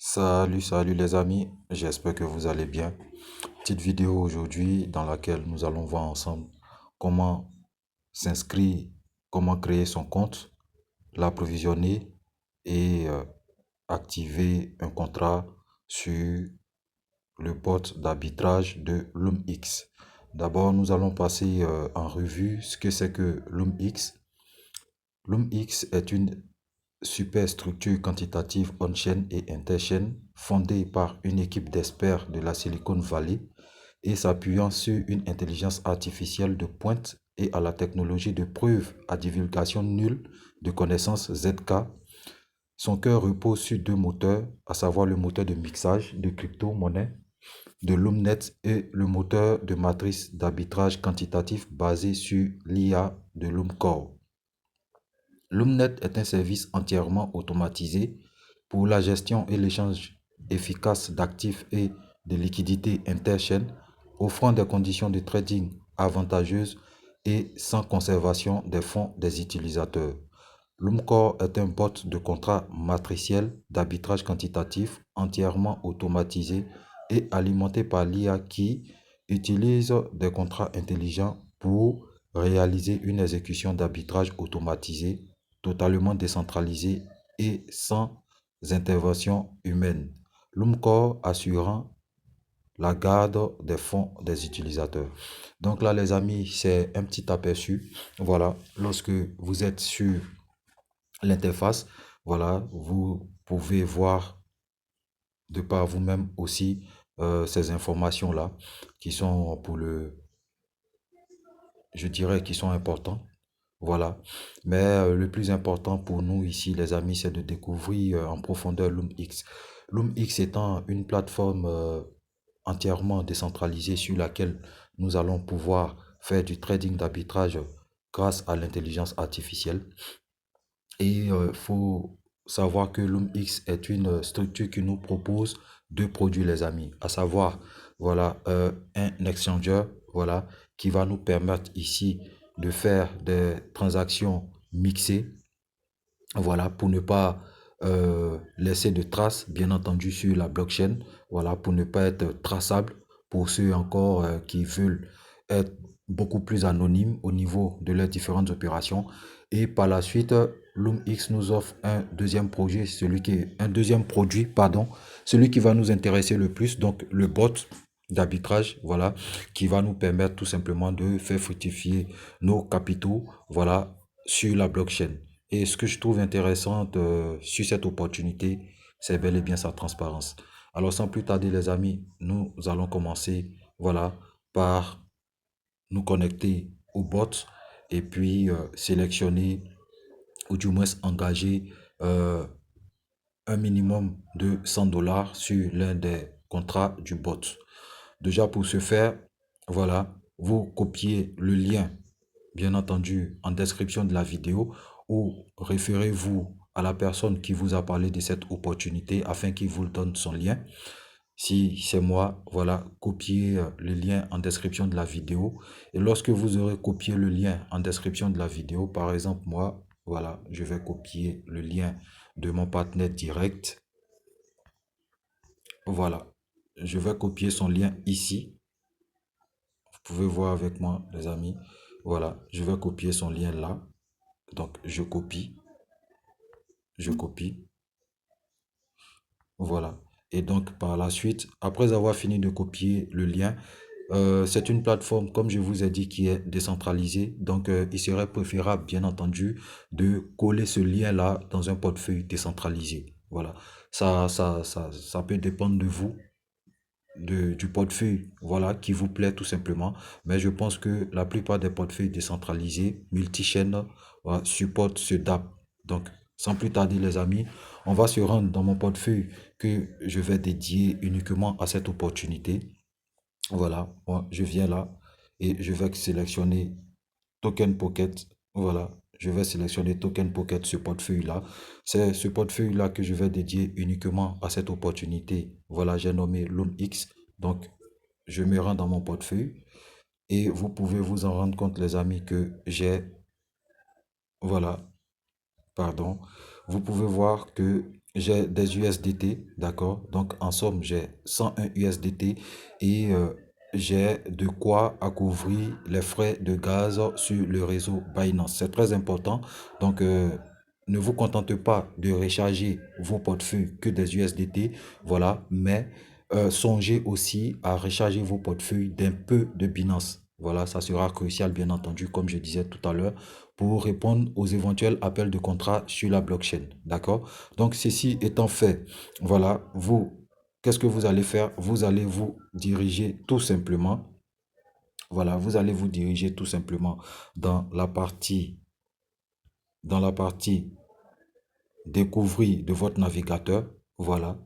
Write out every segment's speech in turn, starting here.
Salut les amis, j'espère que vous allez bien. Petite vidéo aujourd'hui dans laquelle nous allons voir ensemble comment s'inscrire, comment créer son compte, l'approvisionner et activer un contrat sur le bot d'arbitrage de LoomX. D'abord, nous allons passer en revue ce que c'est que LoomX. LoomX est une superstructure quantitative on-chain et inter-chain fondée par une équipe d'experts de la Silicon Valley et s'appuyant sur une intelligence artificielle de pointe et à la technologie de preuve à divulgation nulle de connaissances ZK. Son cœur repose sur deux moteurs, à savoir le moteur de mixage de crypto-monnaies de Loomnet et le moteur de matrice d'arbitrage quantitatif basé sur l'IA de Loomcore. Loomnet est un service entièrement automatisé pour la gestion et l'échange efficace d'actifs et de liquidités interchaînes, offrant des conditions de trading avantageuses et sans conservation des fonds des utilisateurs. Loomcore est un bot de contrat matriciel d'arbitrage quantitatif entièrement automatisé et alimenté par l'IA qui utilise des contrats intelligents pour réaliser une exécution d'arbitrage automatisée totalement décentralisée et sans intervention humaine. Loomcore assurant la garde des fonds des utilisateurs. Donc là, les amis, c'est un petit aperçu. Voilà, lorsque vous êtes sur l'interface, voilà, vous pouvez voir de par vous-même aussi ces informations-là qui sont pour je dirais, qui sont importantes. Voilà. Mais le plus important pour nous ici, les amis, c'est de découvrir en profondeur LoomX. LoomX étant une plateforme entièrement décentralisée sur laquelle nous allons pouvoir faire du trading d'arbitrage grâce à l'intelligence artificielle. Et il faut savoir que LoomX est une structure qui nous propose deux produits, les amis, à savoir, voilà, un exchanger, voilà, qui va nous permettre ici de faire des transactions mixées, voilà, pour ne pas laisser de traces, bien entendu, sur la blockchain, voilà, pour ne pas être traçable pour ceux encore qui veulent être beaucoup plus anonymes au niveau de leurs différentes opérations. Et par la suite, LoomX nous offre un deuxième projet, un deuxième produit, pardon, celui qui va nous intéresser le plus, donc le bot d'arbitrage, voilà, qui va nous permettre tout simplement de faire fructifier nos capitaux, voilà, sur la blockchain. Et ce que je trouve intéressant sur cette opportunité, c'est bel et bien sa transparence. Alors sans plus tarder les amis, nous allons commencer, voilà, par nous connecter au bot et puis sélectionner ou du moins engager euh, un minimum de 100 dollars sur l'un des contrats du bot. Déjà pour ce faire, voilà, vous copiez le lien, bien entendu, en description de la vidéo ou référez-vous à la personne qui vous a parlé de cette opportunité afin qu'il vous donne son lien. Si c'est moi, voilà, copiez le lien en description de la vidéo. Et lorsque vous aurez copié le lien en description de la vidéo, par exemple, moi, voilà, je vais copier le lien de mon partenaire direct. Voilà, je vais copier son lien ici. Vous pouvez voir avec moi, les amis. Voilà, je vais copier son lien là. Donc, je copie. Voilà. Et donc, par la suite, après avoir fini de copier le lien, c'est une plateforme, comme je vous ai dit, qui est décentralisée. Donc, il serait préférable, bien entendu, de coller ce lien-là dans un portefeuille décentralisé. Voilà. Ça peut dépendre de vous, du portefeuille, voilà, qui vous plaît tout simplement. Mais je pense que la plupart des portefeuilles décentralisés, multi-chaînes, voilà, supportent ce DApp. Donc, sans plus tarder, les amis, on va se rendre dans mon portefeuille que je vais dédier uniquement à cette opportunité. Voilà, moi, je viens là et je vais sélectionner Token Pocket. Voilà, je vais sélectionner Token Pocket, ce portefeuille-là. C'est ce portefeuille-là que je vais dédier uniquement à cette opportunité. Voilà, j'ai nommé LoomX. Donc, je me rends dans mon portefeuille et vous pouvez vous en rendre compte, les amis, que j'ai, voilà, pardon, vous pouvez voir que j'ai des USDT, d'accord? Donc en somme, j'ai 101 USDT et j'ai de quoi à couvrir les frais de gaz sur le réseau Binance. C'est très important. Donc ne vous contentez pas de recharger vos portefeuilles que des USDT, voilà, mais songez aussi à recharger vos portefeuilles d'un peu de Binance. Voilà, ça sera crucial, bien entendu, comme je disais tout à l'heure, pour répondre aux éventuels appels de contrat sur la blockchain. D'accord? Donc, ceci étant fait, voilà, vous, qu'est-ce que vous allez faire? Vous allez vous diriger tout simplement, voilà, vous allez vous diriger tout simplement dans la partie découvrir de votre navigateur. Voilà.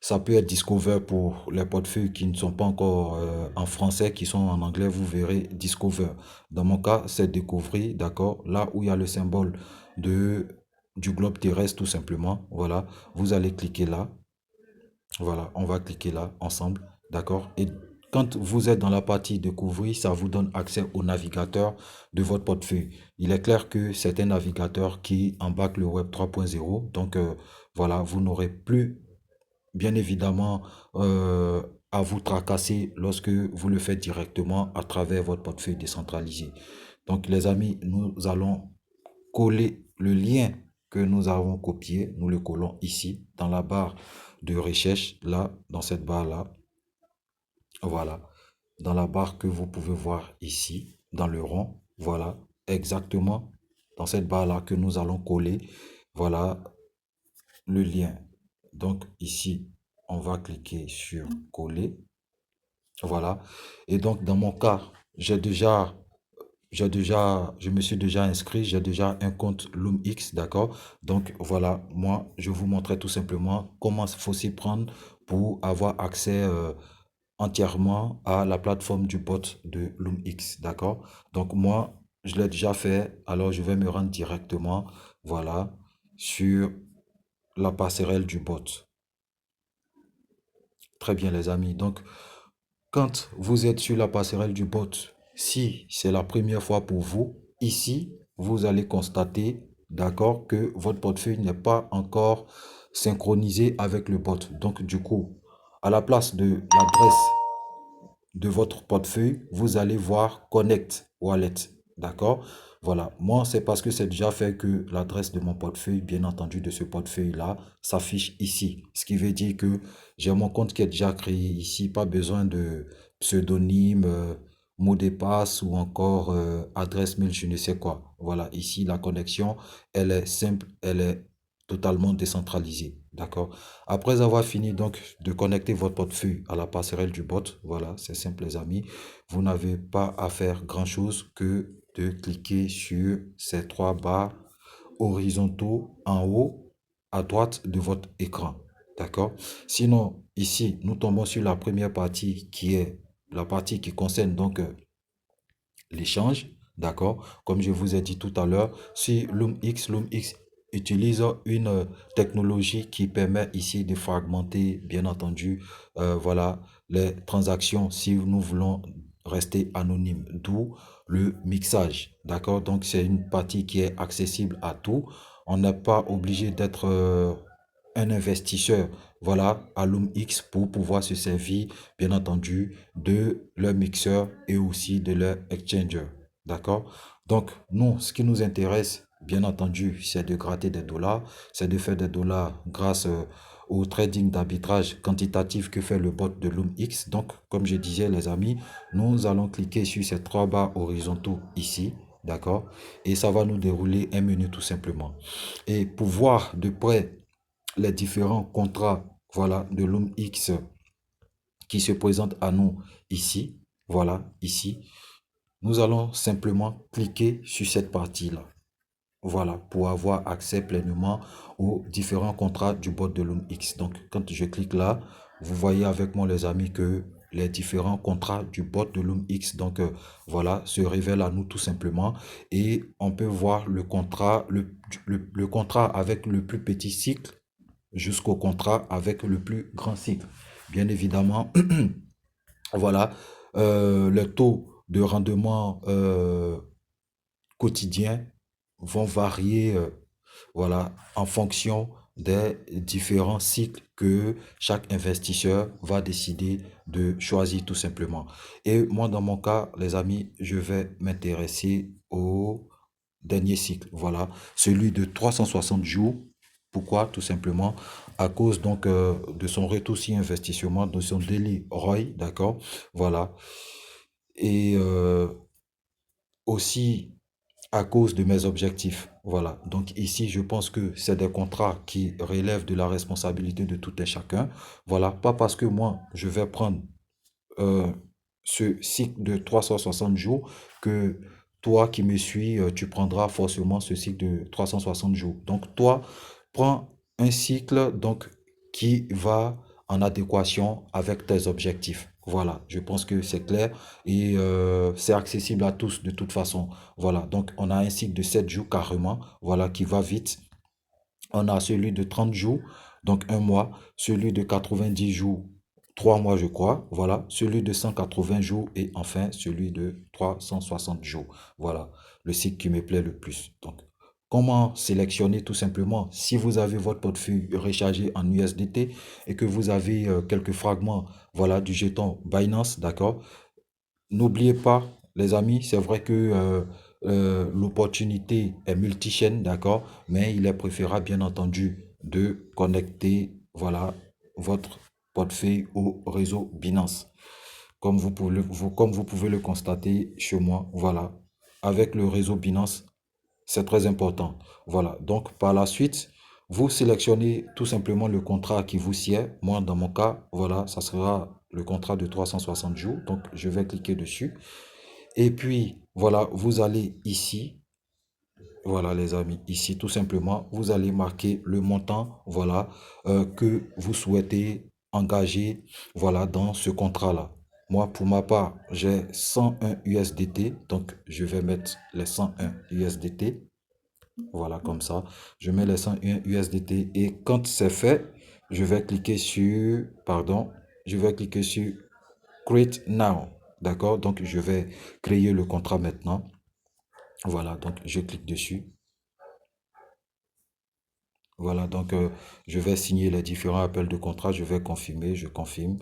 Ça peut être Discover pour les portefeuilles qui ne sont pas encore en français, qui sont en anglais, vous verrez Discover. Dans mon cas, c'est Découvrir, d'accord? Là où il y a le symbole de, du globe terrestre, tout simplement. Voilà. Vous allez cliquer là. Voilà, on va cliquer là ensemble, d'accord? Et quand vous êtes dans la partie découvrir, ça vous donne accès au navigateur de votre portefeuille. Il est clair que c'est un navigateur qui embarque le web 3.0. Donc voilà, vous n'aurez plus bien évidemment à vous tracasser lorsque vous le faites directement à travers votre portefeuille décentralisé. Donc les amis, nous allons coller le lien que nous avons copié, nous le collons ici dans la barre de recherche, là, dans cette barre-là. Voilà, dans la barre que vous pouvez voir ici, dans le rond. Voilà, exactement dans cette barre-là que nous allons coller. Voilà le lien. Donc ici, on va cliquer sur coller. Voilà. Et donc dans mon cas, je me suis déjà inscrit, j'ai déjà un compte LoomX, d'accord? Donc voilà, moi, je vous montrais tout simplement comment il faut s'y prendre pour avoir accès entièrement à la plateforme du bot de LoomX, d'accord? Donc moi, je l'ai déjà fait, alors je vais me rendre directement, voilà, sur la passerelle du bot. Très bien, les amis. Donc, quand vous êtes sur la passerelle du bot, si c'est la première fois pour vous, ici, vous allez constater, d'accord, que votre portefeuille n'est pas encore synchronisé avec le bot. Donc, du coup, à la place de l'adresse de votre portefeuille, vous allez voir Connect Wallet. D'accord? Voilà. Moi, c'est parce que c'est déjà fait que l'adresse de mon portefeuille, bien entendu, de ce portefeuille-là, s'affiche ici. Ce qui veut dire que j'ai mon compte qui est déjà créé ici. Pas besoin de pseudonyme, mot de passe ou encore adresse mail, je ne sais quoi. Voilà. Ici, la connexion, elle est simple, elle est totalement décentralisée. D'accord? Après avoir fini donc de connecter votre portefeuille à la passerelle du bot, voilà, c'est simple les amis, vous n'avez pas à faire grand-chose que de cliquer sur ces trois barres horizontaux en haut à droite de votre écran. D'accord? Sinon, ici, nous tombons sur la première partie qui est la partie qui concerne donc l'échange, d'accord? Comme je vous ai dit tout à l'heure, si LoomX utilise une technologie qui permet ici de fragmenter, bien entendu, voilà, les transactions si nous voulons rester anonyme, d'où le mixage, d'accord? Donc, c'est une partie qui est accessible à tout. On n'est pas obligé d'être un investisseur, voilà, à LoomX pour pouvoir se servir, bien entendu, de leur mixeur et aussi de leur exchanger. D'accord? Donc, nous, ce qui nous intéresse, bien entendu, c'est de gratter des dollars, c'est de faire des dollars grâce au trading d'arbitrage quantitatif que fait le bot de LoomX. Donc, comme je disais, les amis, nous allons cliquer sur ces trois barres horizontaux ici. D'accord? Et ça va nous dérouler un menu tout simplement. Et pour voir de près les différents contrats, voilà, de LoomX qui se présentent à nous ici, voilà, ici, nous allons simplement cliquer sur cette partie-là. Voilà, pour avoir accès pleinement aux différents contrats du bot de LoomX. Donc, quand je clique là, vous voyez avec moi, les amis, que les différents contrats du bot de LoomX, donc voilà, se révèlent à nous tout simplement. Et on peut voir le contrat, le contrat avec le plus petit cycle jusqu'au contrat avec le plus grand cycle. Bien évidemment, voilà, les taux de rendement quotidien vont varier, voilà, en fonction des différents cycles que chaque investisseur va décider de choisir tout simplement. Et moi, dans mon cas, les amis, je vais m'intéresser au dernier cycle. Voilà, celui de 360 jours. Pourquoi? Tout simplement à cause donc de son retour sur investissement, de son daily ROI, d'accord? Voilà. Et aussi à cause de mes objectifs. Voilà. Donc ici, je pense que c'est des contrats qui relèvent de la responsabilité de tout et chacun. Voilà. Pas parce que moi, je vais prendre euh, ce cycle de 360 jours que toi qui me suis, tu prendras forcément ce cycle de 360 jours. Donc toi, prends un cycle donc qui va en adéquation avec tes objectifs. Voilà, je pense que c'est clair et c'est accessible à tous de toute façon. Voilà, donc on a un cycle de 7 jours carrément, voilà, qui va vite. On a celui de 30 jours, donc un mois, celui de 90 jours, 3 mois je crois, voilà, celui de 180 jours et enfin celui de 360 jours. Voilà, le cycle qui me plaît le plus. Donc, comment sélectionner tout simplement? Si vous avez votre portefeuille rechargé en USDT et que vous avez quelques fragments, voilà, du jeton Binance, d'accord? N'oubliez pas, les amis, c'est vrai que l'opportunité est multi-chaîne, d'accord, mais il est préférable, bien entendu, de connecter, voilà, votre portefeuille au réseau Binance. Comme vous pouvez le constater chez moi, voilà, avec le réseau Binance, c'est très important. Voilà, donc par la suite, vous sélectionnez tout simplement le contrat qui vous sied. Moi, dans mon cas, voilà, ça sera le contrat de 360 jours. Donc, je vais cliquer dessus. Et puis, voilà, vous allez ici, voilà les amis, ici tout simplement, vous allez marquer le montant, voilà, que vous souhaitez engager, voilà, dans ce contrat-là. Moi, pour ma part, j'ai 101 USDT, donc je vais mettre les 101 USDT, voilà, comme ça. Je mets les 101 USDT et quand c'est fait, je vais cliquer sur, pardon, je vais cliquer sur Create Now, d'accord? Donc, je vais créer le contrat maintenant. Voilà, donc je clique dessus. Voilà, donc je vais signer les différents appels de contrat. Je vais confirmer, je confirme.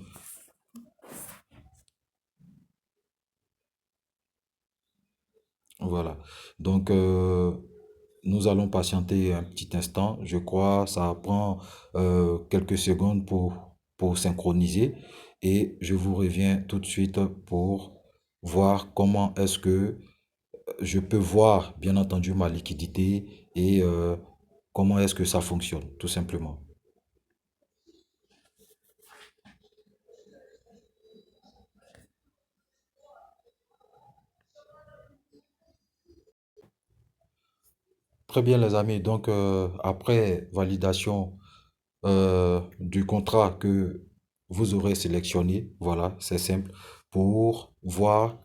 Voilà, donc nous allons patienter un petit instant. Je crois ça prend quelques secondes pour synchroniser et je vous reviens tout de suite pour voir comment est-ce que je peux voir, bien entendu, ma liquidité et comment est-ce que ça fonctionne, tout simplement. Très bien, les amis. Donc, après validation du contrat que vous aurez sélectionné, voilà, c'est simple, pour voir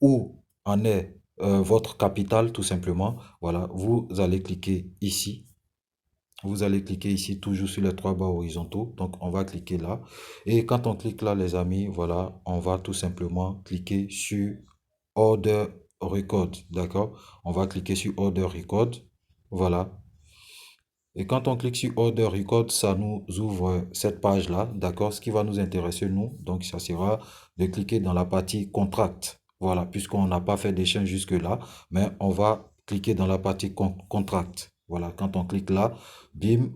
où en est votre capital, tout simplement. Voilà, vous allez cliquer ici. Vous allez cliquer ici, toujours sur les trois barres horizontaux. Donc, on va cliquer là. Et quand on clique là, les amis, voilà, on va tout simplement cliquer sur Order Record. D'accord? On va cliquer sur Order Record. Voilà. Et quand on clique sur Order Record, ça nous ouvre cette page-là, d'accord? Ce qui va nous intéresser, nous, donc ça sera de cliquer dans la partie Contract. Voilà, puisqu'on n'a pas fait d'échange jusque-là, mais on va cliquer dans la partie Contract. Voilà, quand on clique là, bim,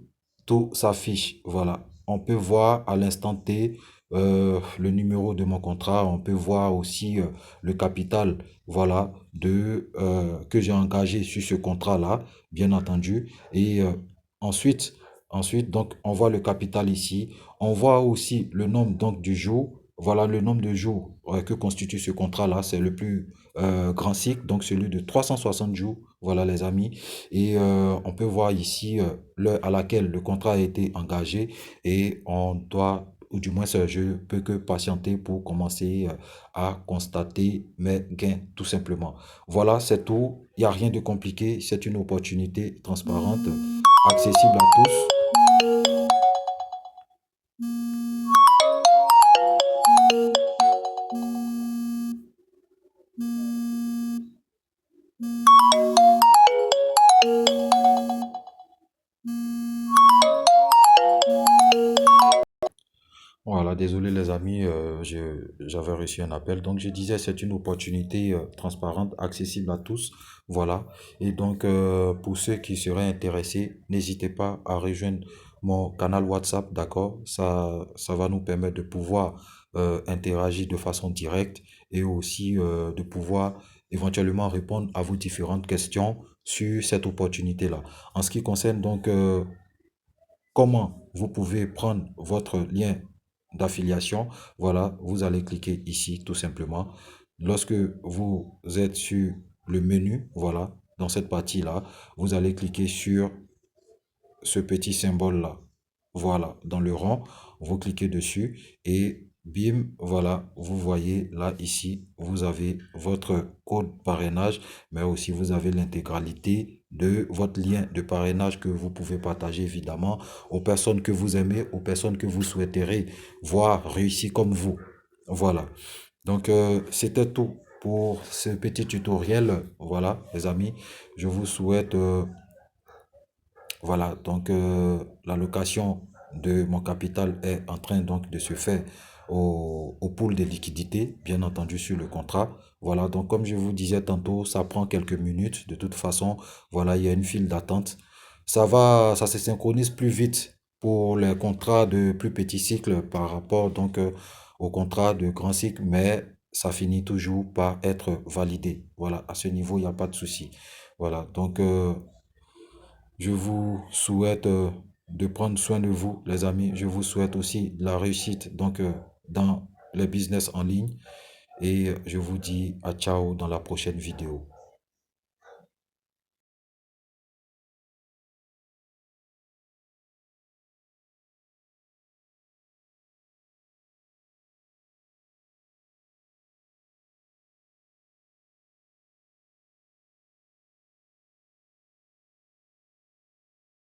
tout s'affiche. Voilà, on peut voir à l'instant T le numéro de mon contrat, on peut voir aussi le capital, voilà, que j'ai engagé sur ce contrat-là, bien entendu. Et Ensuite, donc, on voit le capital ici. On voit aussi le nombre donc du jour. Voilà le nombre de jours que constitue ce contrat-là. C'est le plus grand cycle, donc celui de 360 jours. Voilà les amis. Et on peut voir ici l'heure à laquelle le contrat a été engagé et on doit, ou du moins je peux que patienter pour commencer à constater mes gains tout simplement. Voilà, c'est tout. Il n'y a rien de compliqué. C'est une opportunité transparente, accessible à tous. Voilà, désolé les amis, j'avais reçu un appel. Donc je disais, c'est une opportunité transparente, accessible à tous. Voilà. Et donc pour ceux qui seraient intéressés, n'hésitez pas à rejoindre mon canal WhatsApp, d'accord? Ça va nous permettre de pouvoir interagir de façon directe et aussi de pouvoir éventuellement répondre à vos différentes questions sur cette opportunité-là. En ce qui concerne donc comment vous pouvez prendre votre lien d'affiliation. Voilà, vous allez cliquer ici tout simplement. Lorsque vous êtes sur le menu, voilà, dans cette partie-là, vous allez cliquer sur ce petit symbole-là. Voilà, dans le rond, vous cliquez dessus et bim, voilà, vous voyez là, ici, vous avez votre code parrainage, mais aussi vous avez l'intégralité de votre lien de parrainage que vous pouvez partager évidemment aux personnes que vous aimez, aux personnes que vous souhaiterez voir réussir comme vous. Voilà. Donc, c'était tout pour ce petit tutoriel. Voilà, les amis, je vous souhaite voilà, donc l'allocation de mon capital est en train donc de se faire au pool de liquidité, bien entendu sur le contrat. Voilà, donc comme je vous disais tantôt, ça prend quelques minutes. De toute façon, voilà, il y a une file d'attente. Ça se synchronise plus vite pour les contrats de plus petits cycles par rapport donc au contrat de grand cycle, mais ça finit toujours par être validé. Voilà, à ce niveau, il n'y a pas de souci. Voilà, donc je vous souhaite de prendre soin de vous, les amis. Je vous souhaite aussi de la réussite donc dans les business en ligne. Et je vous dis à ciao dans la prochaine vidéo.